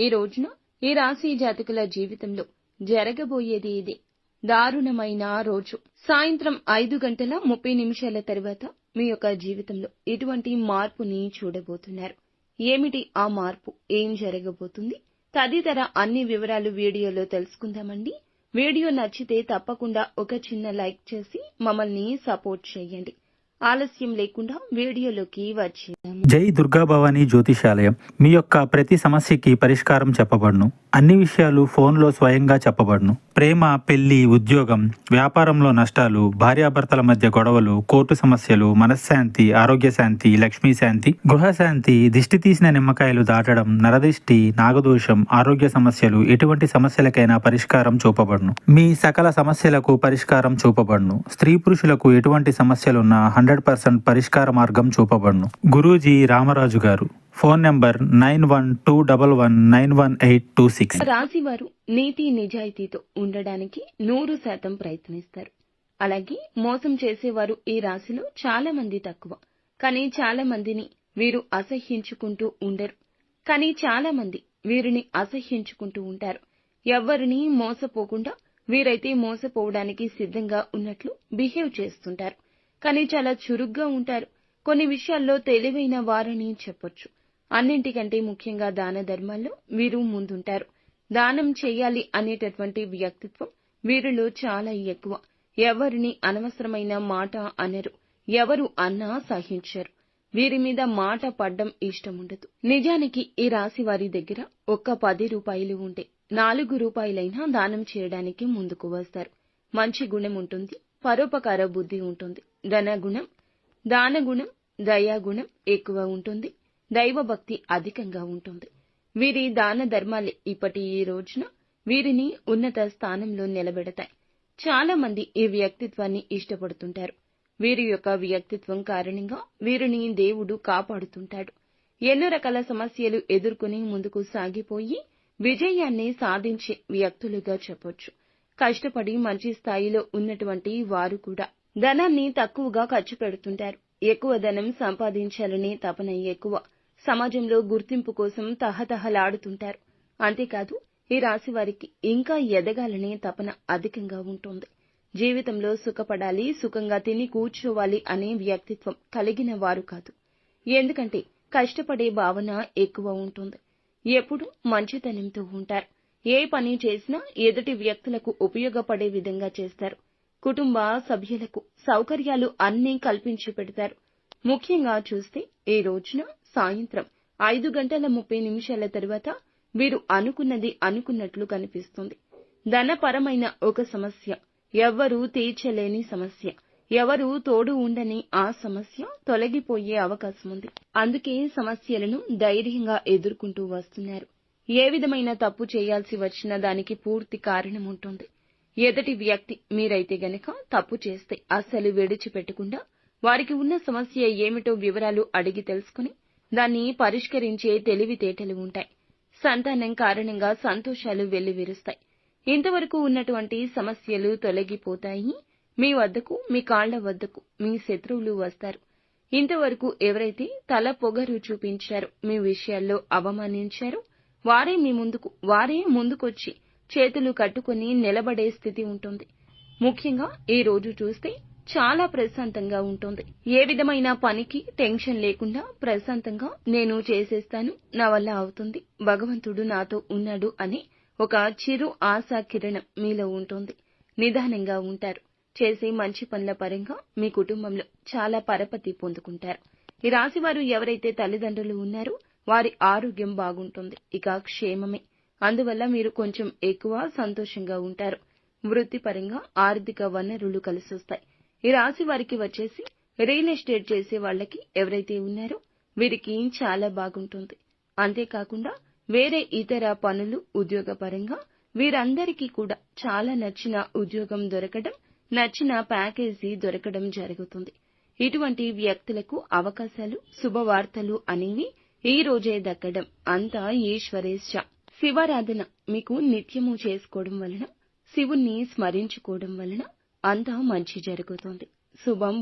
ఈ రోజున ఈ రాశి జాతకుల జీవితంలో జరగబోయేది ఇదే. దారుణమైన రోజు. సాయంత్రం 5:30 తర్వాత మీ యొక్క జీవితంలో ఇటువంటి మార్పుని చూడబోతున్నారు. ఏమిటి ఆ మార్పు? ఏం జరగబోతుంది? తదితర అన్ని వివరాలు వీడియోలో తెలుసుకుందామండి. వీడియో నచ్చితే తప్పకుండా ఒక చిన్న లైక్ చేసి మమ్మల్ని సపోర్ట్ చేయండి. ఆలస్యం లేకుండా వీడియోలోకి వచ్చేద్దాం. జై దుర్గా భవానీ జ్యోతిషాలయం. మీ యొక్క ప్రతి సమస్యకి పరిష్కారం చెప్పబడును. అన్ని విషయాలు ఫోన్లో స్వయంగా చెప్పబడును. ప్రేమ, పెళ్లి, ఉద్యోగం, వ్యాపారంలో నష్టాలు, భార్యాభర్తల మధ్య గొడవలు, కోర్టు సమస్యలు, మనశ్శాంతి, ఆరోగ్య శాంతి, లక్ష్మీ శాంతి, గృహశాంతి, దిష్టి తీసిన నిమ్మకాయలు దాటడం, నరదిష్టి, నాగదోషం, ఆరోగ్య సమస్యలు, ఎటువంటి సమస్యలకైనా పరిష్కారం చూపబడును. మీ సకల సమస్యలకు పరిష్కారం చూపబడును. స్త్రీ పురుషులకు ఎటువంటి సమస్యలున్నా 100% పరిష్కార మార్గం చూపబడును. గురూజీ రామరాజు గారు. Phone number 9121191826. రాశి వారు నీతి నిజాయితీతో ఉండడానికి 100% ప్రయత్నిస్తారు. అలాగే మోసం చేసేవారు ఈ రాశిలో చాలా మంది తక్కువ. కానీ చాలా మందిని వీరు అసహ్యించుకుంటూ ఉండరు. కానీ చాలా మంది వీరిని అసహ్యించుకుంటూ ఉంటారు. ఎవ్వరిని మోసపోకుండా వీరైతే మోసపోవడానికి సిద్ధంగా ఉన్నట్లు బిహేవ్ చేస్తుంటారు. కానీ చాలా చురుగ్గా ఉంటారు. కొన్ని విషయాల్లో తెలివైన వారని చెప్పొచ్చు. అన్నింటికంటే ముఖ్యంగా దాన ధర్మాల్లో వీరు ముందుంటారు. దానం చేయాలి అనేటటువంటి వ్యక్తిత్వం వీరిలో చాలా ఎక్కువ. ఎవరిని అనవసరమైన మాట అనరు. ఎవరు అన్నా సహించరు. వీరి మీద మాట పడ్డం ఇష్టముండదు. నిజానికి ఈ రాశి వారి దగ్గర ఒక్క 10 రూపాయలు ఉంటే 4 రూపాయలైనా దానం చేయడానికి ముందుకు వస్తారు. మంచి గుణం ఉంటుంది. పరోపకార బుద్ధి ఉంటుంది. ధనగుణం, దానగుణం, దయాగుణం ఎక్కువ ఉంటుంది. దైవభక్తి అధికంగా ఉంటుంది. వీరి దాన ధర్మాలే ఇప్పటి ఈ రోజున వీరిని ఉన్నత స్థానంలో నిలబెడతాయి. చాలా మంది ఈ వ్యక్తిత్వాన్ని ఇష్టపడుతుంటారు. వీరి యొక్క వ్యక్తిత్వం కారణంగా వీరిని దేవుడు కాపాడుతుంటాడు. ఎన్నో రకాల సమస్యలు ఎదుర్కొని ముందుకు సాగిపోయి విజయాన్ని సాధించే వ్యక్తులుగా చెప్పొచ్చు. కష్టపడి మంచి స్థాయిలో ఉన్నటువంటి వారు కూడా ధనాన్ని తక్కువగా ఖర్చు పెడుతుంటారు. ఎక్కువ ధనం సంపాదించాలనే తపన ఎక్కువ. సమాజంలో గుర్తింపు కోసం తహతహలాడుతుంటారు. అంతేకాదు ఈ రాశి వారికి ఇంకా ఎదగాలనే తపన అధికంగా ఉంటుంది. జీవితంలో సుఖపడాలి, సుఖంగా తిని కూర్చోవాలి అనే వ్యక్తిత్వం కలిగిన వారు కాదు. ఎందుకంటే కష్టపడే భావన ఎక్కువ ఉంటుంది. ఎప్పుడూ మంచితనంతో ఉంటారు. ఏ పని చేసినా ఎదుటి వ్యక్తులకు ఉపయోగపడే విధంగా చేస్తారు. కుటుంబ సభ్యులకు సౌకర్యాలు అన్నీ కల్పించి పెడతారు. ముఖ్యంగా చూస్తే ఈ రోజున సాయంత్రం 5:30 తర్వాత వీరు అనుకున్నది అనుకున్నట్లు కనిపిస్తుంది. ధనపరమైన ఒక సమస్య, ఎవ్వరూ తీర్చలేని సమస్య, ఎవరూ తోడు ఉండని ఆ సమస్య తొలగిపోయే అవకాశం ఉంది. అందుకే సమస్యలను ధైర్యంగా ఎదుర్కొంటూ వస్తున్నారు. ఏ విధమైన తప్పు చేయాల్సి వచ్చినా దానికి పూర్తి కారణం ఉంటుంది. ఎదుటి వ్యక్తి మీరైతే గనక తప్పు చేస్తే అస్సలు విడిచిపెట్టకుండా వారికి ఉన్న సమస్య ఏమిటో వివరాలు అడిగి తెలుసుకుని దాన్ని పరిష్కరించే తెలివితేటలు ఉంటాయి. సంతానం కారణంగా సంతోషాలు వెల్లివిరుస్తాయి. ఇంతవరకు ఉన్నటువంటి సమస్యలు తొలగిపోతాయి. మీ వద్దకు, మీ కాళ్ల వద్దకు మీ శత్రువులు వస్తారు. ఇంతవరకు ఎవరైతే తల పొగరు చూపించారో, మీ విషయాల్లో అవమానించారో వారే ముందుకొచ్చి చేతులు కట్టుకుని నిలబడే స్థితి ఉంటుంది. ముఖ్యంగా ఈ రోజు చూస్తే చాలా ప్రశాంతంగా ఉంటుంది. ఏ విధమైన పనికి టెన్షన్ లేకుండా ప్రశాంతంగా నేను చేసేస్తాను, నా వల్ల అవుతుంది, భగవంతుడు నాతో ఉన్నాడు అని ఒక చిరు ఆశా కిరణం మీలో ఉంటుంది. నిదానంగా ఉంటారు. చేసే మంచి పనుల పరంగా మీ కుటుంబంలో చాలా పరపతి పొందుకుంటారు. ఈ రాశి వారు ఎవరైతే తల్లిదండ్రులు ఉన్నారో వారి ఆరోగ్యం బాగుంటుంది. ఇక క్షేమమే. అందువల్ల మీరు కొంచెం ఎక్కువ సంతోషంగా ఉంటారు. వృత్తిపరంగా ఆర్థిక వనరులు కలిసొస్తాయి. ఈ రాశి వారికి వచ్చేసి రియల్ ఎస్టేట్ చేసే వాళ్ళకి ఎవరైతే ఉన్నారో వీరికి చాలా బాగుంటుంది. అంతేకాకుండా వేరే ఇతర పనులు, ఉద్యోగపరంగా వీరందరికీ కూడా చాలా నచ్చిన ఉద్యోగం దొరకడం, నచ్చిన ప్యాకేజీ దొరకడం జరుగుతుంది. ఇటువంటి వ్యక్తులకు అవకాశాలు, శుభవార్తలు అనేవి ఈ రోజే దక్కడం అంతా ఈశ్వరేచ్ఛ. శివారాధన మీకు నిత్యము చేసుకోవడం వలన, శివుణ్ణి స్మరించుకోవడం వలన అంతా మంచి జరుగుతుంది. శుభం.